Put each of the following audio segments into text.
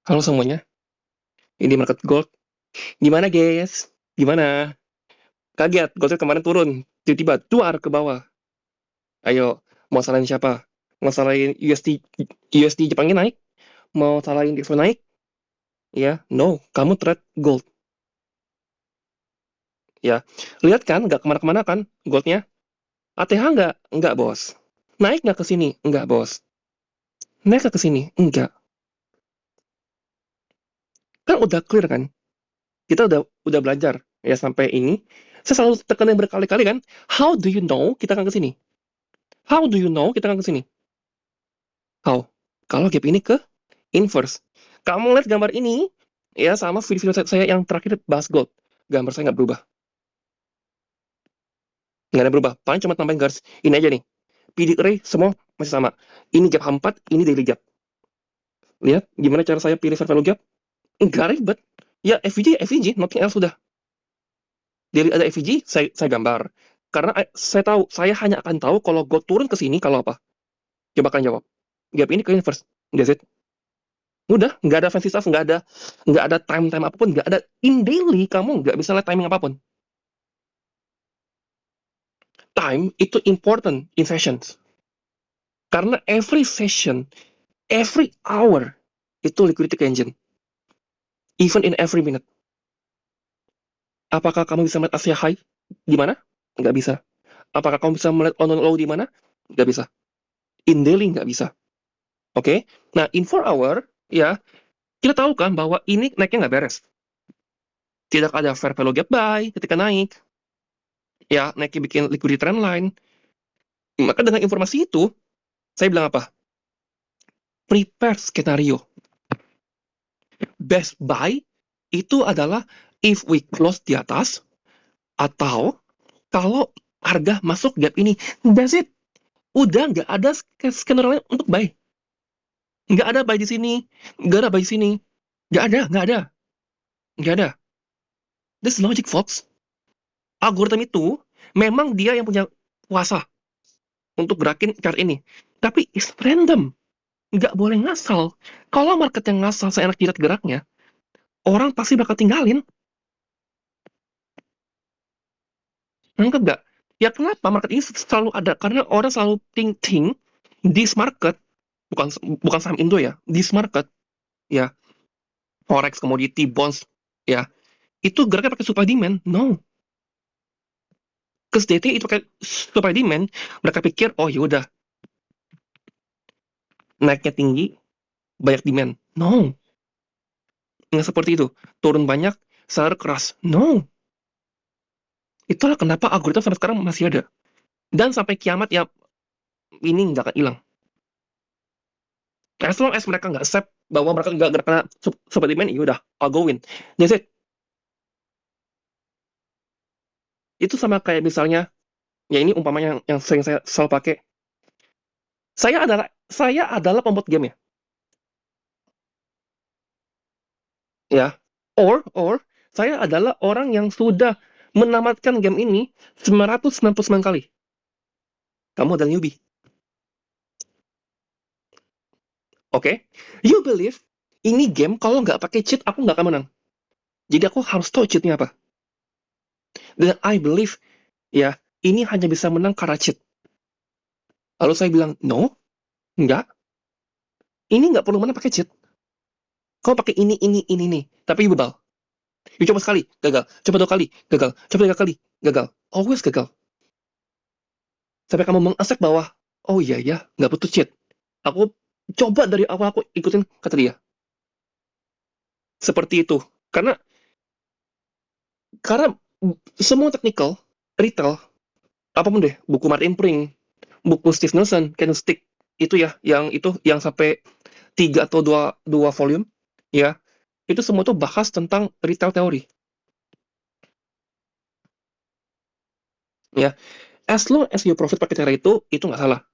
Halo semuanya, ini market gold. Gimana guys? Gimana? Kaget, goldnya kemarin turun, tiba-tiba duar ke bawah. Ayo, mau salahin siapa? Mau salahin USD Jepangnya naik? Mau salahin DXY naik? Ya, no, kamu trade gold. Ya, lihat kan, nggak kemana-kemana kan goldnya? ATH nggak? Nggak bos. Naik nggak ke sini? Nggak bos. Naik nggak ke sini? Nggak. Kan udah clear kan? Kita udah belajar ya sampai ini. Saya selalu tekenin berkali-kali kan. How do you know kita akan ke sini? How do you know kita akan ke sini? How? Kalau gap ini ke inverse. Kamu lihat gambar ini, ya sama video saya yang terakhir bahas gold. Gambar saya nggak berubah. Nggak ada berubah. Paling cuma tambahin garis. Ini aja nih. PD array semua masih sama. Ini gap H4, ini daily gap. Lihat gimana cara saya pilih fair value gap? Nggak ribet. Ya FVG, FVG, nothing else sudah. Daily ada FVG, saya gambar. Karena saya tahu, saya hanya akan tahu kalau gold turun ke sini kalau apa. Coba kalian jawab. Gap ini ke inverse. That's it. Udah, nggak ada fancy stuff, nggak ada time apapun, nggak ada in daily kamu nggak bisa lihat timing apapun. Time itu important in sessions. Karena every session, every hour itu liquidity engine. Even in every minute. Apakah kamu bisa melihat Asia High di mana? Nggak bisa. Apakah kamu bisa melihat on low di mana? Nggak bisa. In daily nggak bisa. Oke? Okay? Nah, in 4 hour, ya, kita tahu kan bahwa ini naiknya nggak beres. Tidak ada fair value gap buy ketika naik. Ya, naiknya bikin liquidity trend line. Maka dengan informasi itu, saya bilang apa? Prepare skenario. Best buy itu adalah if we close di atas atau kalau harga masuk gap ini. That's it. Udah nggak ada skenario lain untuk buy. Nggak ada buy di sini, nggak ada buy di sini. Nggak ada. This is logic, folks. Algoritma itu memang dia yang punya kuasa untuk gerakin chart ini. Tapi it's random. Nggak boleh ngasal. Kalau market yang ngasal seenak jidat geraknya, orang pasti bakal tinggalin. Nangkep nggak? Ya kenapa market ini selalu ada? Karena orang selalu think this market, bukan bukan saham Indo ya, this market, ya, forex, commodity, bonds, ya, itu geraknya pakai supply demand. No. Because DT itu pakai supply demand, mereka pikir, oh yaudah, naiknya tinggi, banyak demand. No. Nggak seperti itu. Turun banyak, seller keras. No. Itulah kenapa algoritma sampai sekarang masih ada. Dan sampai kiamat ya, ini nggak akan hilang. As long as mereka nggak accept bahwa mereka nggak kena supply demand, ya udah, I'll go in. That's it. Itu sama kayak misalnya, ya ini umpamanya yang sering saya selalu pakai. Saya adalah pembuat game ya. Ya. Or saya adalah orang yang sudah menamatkan game ini 999 kali. Kamu adalah newbie. Oke? Okay? You believe ini game kalau nggak pakai cheat aku nggak akan menang. Jadi aku harus tahu cheatnya apa. Dan I believe ya ini hanya bisa menang karena cheat. Lalu saya bilang no, nggak. Ini nggak perlu menang pakai cheat. Kau pakai ini nih. Tapi bebal. You coba sekali, gagal. Coba dua kali, gagal. Coba tiga kali, gagal. Always gagal. Sampai kamu mengaccept bahwa, oh iya ya, nggak butuh cheat. Aku coba dari awal aku ikutin kata dia. Seperti itu. Karena semua technical, retail, apapun deh, buku Martin Pring, buku Steve Nelson, Candlestick, itu ya, yang sampai tiga atau dua volume, ya, itu semua tuh bahas tentang retail teori. Ya, as long as you profit pakai cara itu nggak salah.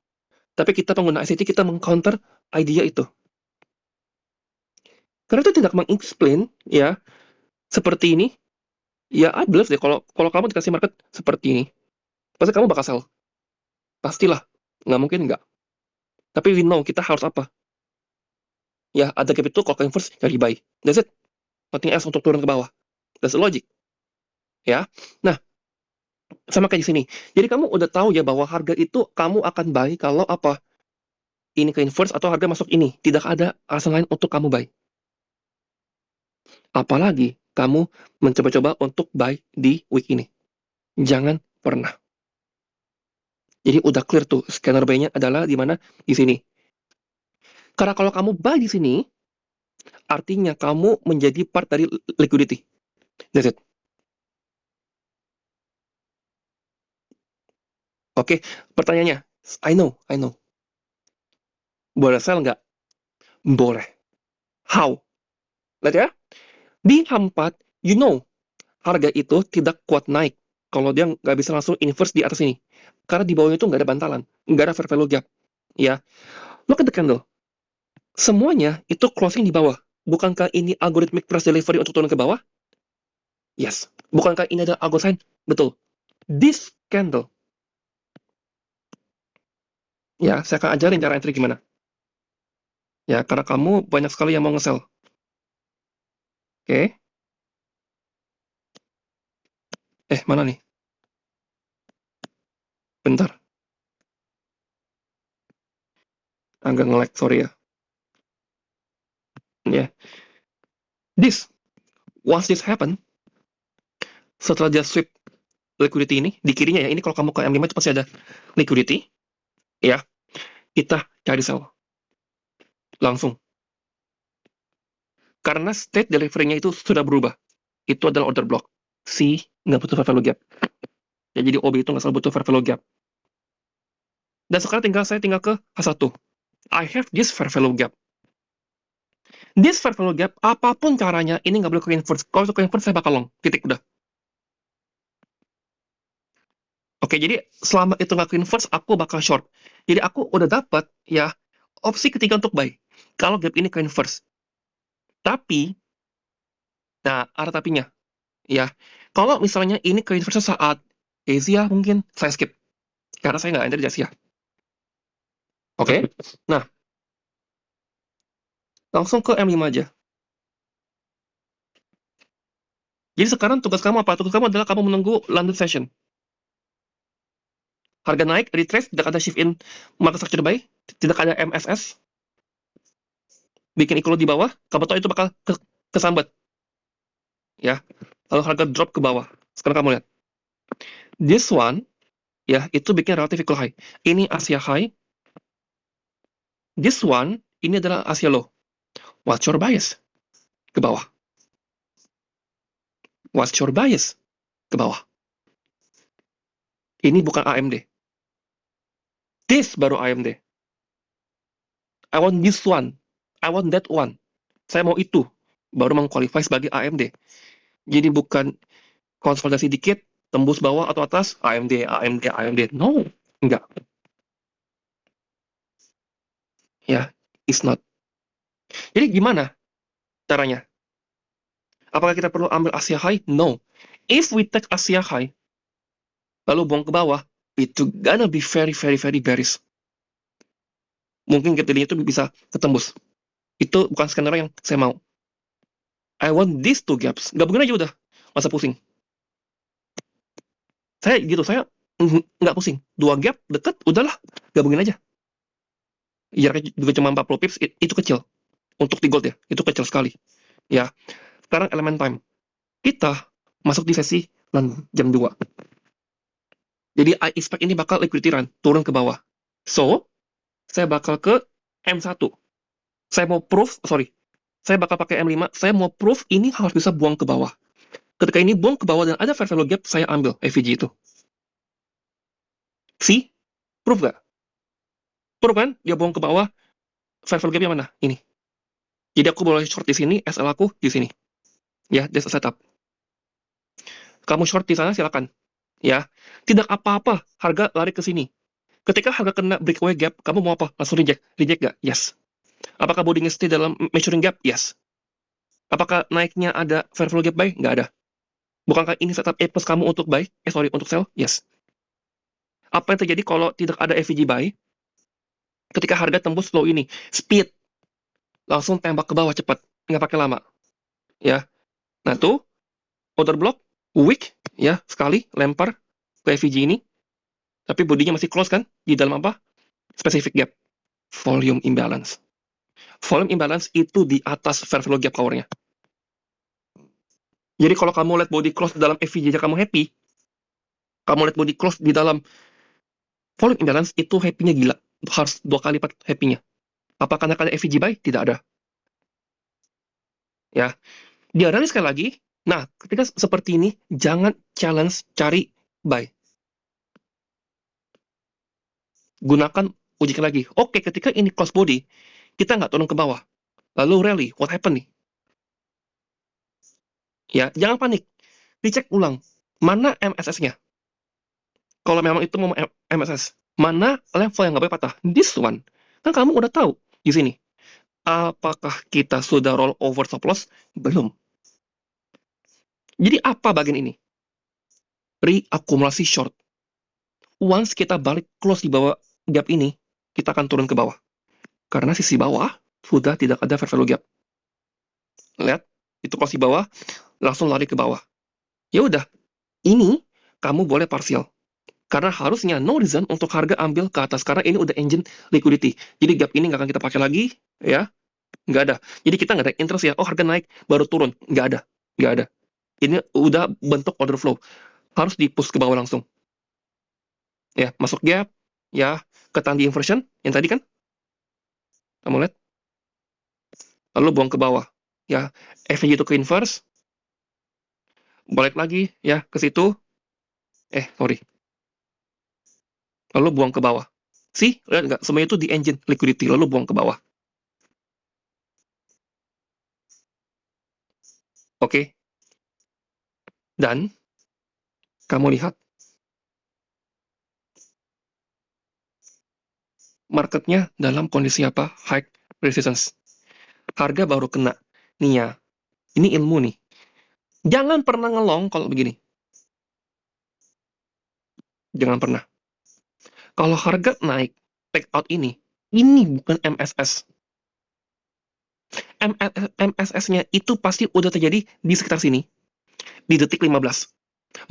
Tapi kita pengguna ICT, kita mengcounter idea itu. Karena itu tidak mengexplain, ya, seperti ini, ya, I believe deh, kalau kalau kamu dikasih market seperti ini, pasti kamu bakal sell. Pastilah. Nggak mungkin nggak. Tapi we know, kita harus apa? Ya, ada gap itu kalau kalian first cari buy. That's it. Nothing else untuk turun ke bawah. That's the logic. Ya. Nah, sama kayak di sini. Jadi kamu udah tahu ya bahwa harga itu kamu akan buy kalau apa? Ini ke inverse atau harga masuk ini. Tidak ada alasan lain untuk kamu buy. Apalagi kamu mencoba-coba untuk buy di week ini. Jangan pernah. Jadi udah clear tuh, scanner buy-nya adalah di mana? Di sini. Karena kalau kamu buy di sini, artinya kamu menjadi part dari liquidity. That's it. Oke, pertanyaannya, I know. Boleh sell nggak? Boleh. How? Lihat ya, di H4, you know, harga itu tidak kuat naik kalau dia nggak bisa langsung inverse di atas ini. Karena di bawahnya itu nggak ada bantalan, nggak ada fair value gap. Ya, look at the candle. Semuanya itu closing di bawah. Bukankah ini algorithmic price delivery untuk turun ke bawah? Yes. Bukankah ini ada algo sign? Betul. This candle. Ya, saya akan ajarin cara entry gimana. Ya, karena kamu banyak sekali yang mau nge-sell. Oke. Mana nih? Bentar. Agak nge-lag, sorry ya. Ya. This. Once this happen, setelah dia sweep liquidity ini, di kirinya ya, ini kalau kamu ke M5 itu pasti ada liquidity. Ya, kita cari sell. Langsung. Karena state delivery-nya itu sudah berubah. Itu adalah order block. C, nggak butuh fair value gap. Ya, jadi OB itu nggak selalu butuh fair value gap. Dan sekarang saya tinggal ke H1. I have this fair value gap. This fair value gap, apapun caranya, ini nggak boleh ke inverse. Kalau ke inverse, saya bakal long. Titik, udah. Oke, jadi selama itu nggak ke inverse, aku bakal short. Jadi aku udah dapat ya opsi ketiga untuk buy. Kalau gap ini ke inverse. Tapi, nah ada tapinya. Ya, kalau misalnya ini ke inverse saat Asia mungkin saya skip. Karena saya nggak enter di Asia. Oke, nah langsung ke M5 aja. Jadi sekarang tugas kamu apa? Tugas kamu adalah kamu menunggu London session. Harga naik, retrace, tidak ada shift in market structure buy, tidak ada MSS, bikin ikut di bawah, kamu tahu itu bakal kesambat. Ya, lalu harga drop ke bawah. Sekarang kamu lihat. This one, ya, itu bikin relative equal high. Ini Asia high. This one, ini adalah Asia low. What's your bias? Ke bawah. What's your bias? Ke bawah. Ini bukan AMD. This baru AMD. I want this one. I want that one. Saya mau itu. Baru mengqualify sebagai AMD. Jadi bukan konsolidasi dikit, tembus bawah atau atas, AMD, AMD, AMD. No, enggak. Ya, it's not. Jadi gimana caranya? Apakah kita perlu ambil Asia High? No. If we take Asia High, lalu buang ke bawah, itu gonna be very, very, very bearish. Mungkin gap tadinya itu bisa ketembus. Itu bukan skenario yang saya mau. I want these two gaps. Gabungin aja udah. Masa pusing. Saya gitu, saya nggak pusing. Dua gap, deket, udahlah. Gabungin aja. Jaraknya juga cuma 40 pips, itu kecil. Untuk di gold ya, itu kecil sekali. Ya, sekarang elemen time. Kita masuk di sesi jam 2. Jadi I expect ini bakal liquidity run, turun ke bawah. So, saya bakal ke M1. Saya mau proof, saya bakal pakai M5, saya mau proof ini harus bisa buang ke bawah. Ketika ini buang ke bawah dan ada fair value gap, saya ambil FVG itu. See? Proof gak? Proof kan? Dia buang ke bawah, fair value gap-nya mana? Ini. Jadi aku boleh short di sini, SL aku di sini. Ya, that's a setup. Kamu short di sana silakan. Ya, tidak apa-apa, harga lari ke sini. Ketika harga kena breakaway gap, kamu mau apa? Langsung reject. Reject gak? Yes. Apakah bodinya stay dalam measuring gap? Yes. Apakah naiknya ada fair value gap buy? Nggak ada. Bukankah ini setup A plus kamu untuk buy? Untuk sell? Yes. Apa yang terjadi kalau tidak ada FVG buy? Ketika harga tembus low ini, speed. langsung tembak ke bawah cepat, nggak pakai lama, ya. Nah tuh, order block, weak, ya, sekali, lempar ke FVG ini, tapi bodinya masih close kan, di dalam apa? Specific gap, volume imbalance. Volume imbalance itu di atas fair value gap powernya. Jadi kalau kamu lihat body close di dalam FVG aja kamu happy, kamu lihat body close di dalam volume imbalance itu happy-nya gila. Harus 2 kali lipat happy-nya. Apa karena ada FVG buy? Tidak ada. Ya, dia rally sekali lagi. Nah, ketika seperti ini, jangan challenge cari buy. Gunakan ujikan lagi. Oke, ketika ini close body, kita nggak turun ke bawah. Lalu rally, what happened nih? Ya, jangan panik. Dicek ulang. Mana MSS-nya? Kalau memang itu mau MSS. Mana level yang nggak boleh patah? This one. Kan kamu udah tahu di sini. Apakah kita sudah roll over stop loss? Belum. Jadi apa bagian ini? Reakumulasi short. Once kita balik close di bawah gap ini, kita akan turun ke bawah. Karena sisi bawah sudah tidak ada fair value gap. Lihat, itu close di bawah, langsung lari ke bawah. Ya udah, ini kamu boleh partial. Karena harusnya no reason untuk harga ambil ke atas. Karena ini udah engine liquidity. Jadi gap ini nggak akan kita pakai lagi, ya. Nggak ada. Jadi kita nggak ada interest ya, oh harga naik, baru turun. Nggak ada. Nggak ada. Ini udah bentuk order flow. Harus di-push ke bawah langsung. Ya, masuk gap, ya, ke tandi inversion, yang tadi kan, kamu lihat, lalu buang ke bawah. Ya, FVG itu ke inverse, balik lagi, ya, ke situ, sorry. Lalu buang ke bawah. See, lihat nggak? Semuanya itu di engine liquidity, lalu buang ke bawah. Oke. Dan, kamu lihat, marketnya dalam kondisi apa? High resistance. Harga baru kena. Nih ya, ini ilmu nih. Jangan pernah ngelong kalau begini. Jangan pernah. Kalau harga naik, take out ini bukan MSS. MSS-nya itu pasti udah terjadi di sekitar sini, di detik 15.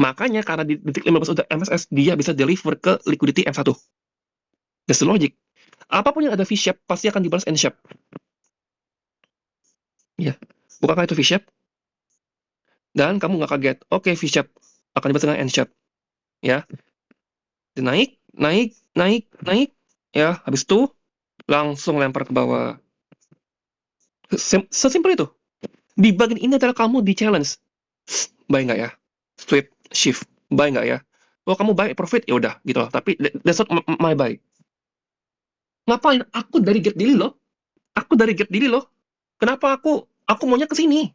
Makanya karena di detik 15 udah MSS, dia bisa deliver ke liquidity M1. That's the logic. Apapun yang ada V-shape, pasti akan dibalas N-shape. Ya, bukankah itu V-shape? Dan kamu nggak kaget, oke V-shape akan dibalas dengan N-shape. Ya, dan naik, naik, naik, naik. Ya, habis itu langsung lempar ke bawah. Sesimpel itu. Di bagian ini adalah kamu di challenge. Buy nggak ya? Sweep, shift. Buy nggak ya? Oh, kamu buy profit, ya udah gitu loh. Tapi that's not my buy. Ngapain? Aku dari get daily loh. Aku dari get daily loh. Kenapa aku maunya ke sini?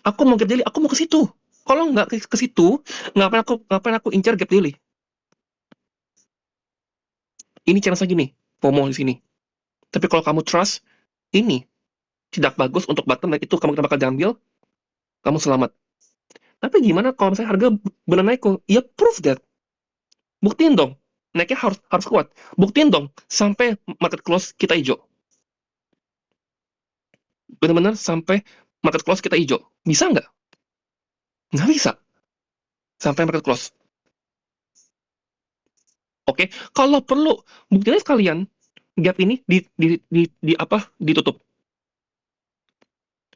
Aku mau get daily, aku mau ke situ. Kalau nggak ke situ, ngapain aku incar gap daily? Ini challenge lagi nih, FOMO di sini. Tapi kalau kamu trust, ini tidak bagus untuk bottom dan itu kamu bakal diambil, kamu selamat. Tapi gimana kalau misalnya harga benar naik kok? Ya proof that. Buktiin dong. Naiknya harus kuat. Buktiin dong sampai market close kita hijau. Benar-benar sampai market close kita hijau. Bisa nggak? Nggak bisa. Sampai market close. Oke, kalau perlu buktinya sekalian gap ini ditutup.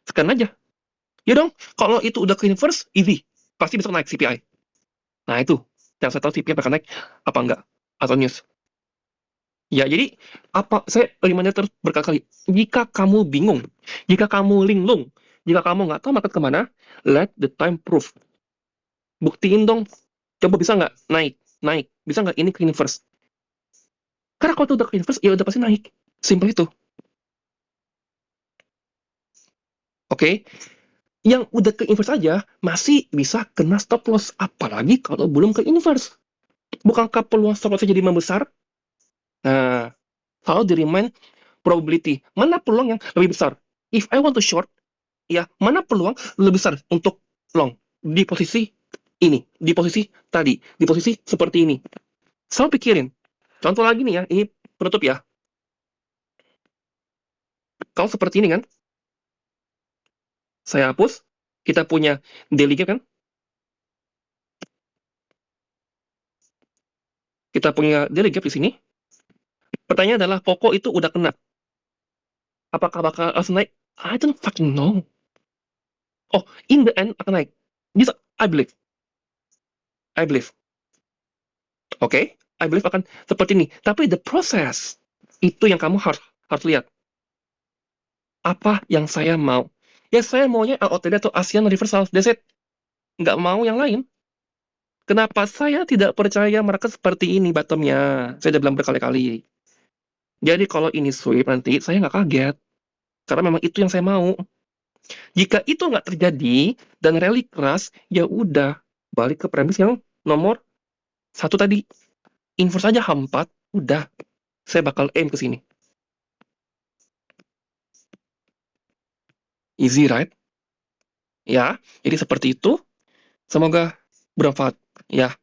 Sekian aja. Ya dong, kalau itu udah ke inverse, easy. Pasti besok naik CPI. Nah itu, yang saya tahu CPI bakal naik apa enggak atau news. Ya, jadi saya reminder terus berkali-kali. Jika kamu bingung, jika kamu linglung, jika kamu nggak tahu market kemana, let the time proof. Buktiin dong. Coba bisa nggak naik, naik. Bisa nggak ini ke inverse? Karena kalau itu udah ke inverse, ya udah pasti naik. Simpel itu. Oke? Yang udah ke inverse aja, masih bisa kena stop loss. Apalagi kalau belum ke inverse. Bukankah peluang stop loss jadi membesar? Nah, kalau di remind probability, mana peluang yang lebih besar? If I want to short, ya mana peluang lebih besar untuk long? Di posisi ini, di posisi tadi, di posisi seperti ini. Selalu pikirin. Contoh lagi nih ya, ini penutup ya. Kalau seperti ini kan, saya hapus, kita punya daily game kan, kita punya daily game di sini. Pertanyaan adalah, Koko itu udah kena. Apakah bakal langsung naik? I don't fucking know. Oh, in the end akan naik. This I believe. I believe. Oke, I believe akan seperti ini. Tapi the process itu yang kamu harus harus lihat. Apa yang saya mau? Ya saya maunya LOTD atau ASEAN Reversal. That's it. Nggak mau yang lain. Kenapa saya tidak percaya mereka seperti ini bottomnya? Saya udah bilang berkali-kali. Jadi kalau ini sweep nanti, saya nggak kaget. Karena memang itu yang saya mau. Jika itu nggak terjadi, dan rally keras, ya udah. Balik ke premis yang nomor satu tadi. Inverse aja H4, udah. Saya bakal aim ke sini. Easy, right? Ya, jadi seperti itu. Semoga bermanfaat. Ya.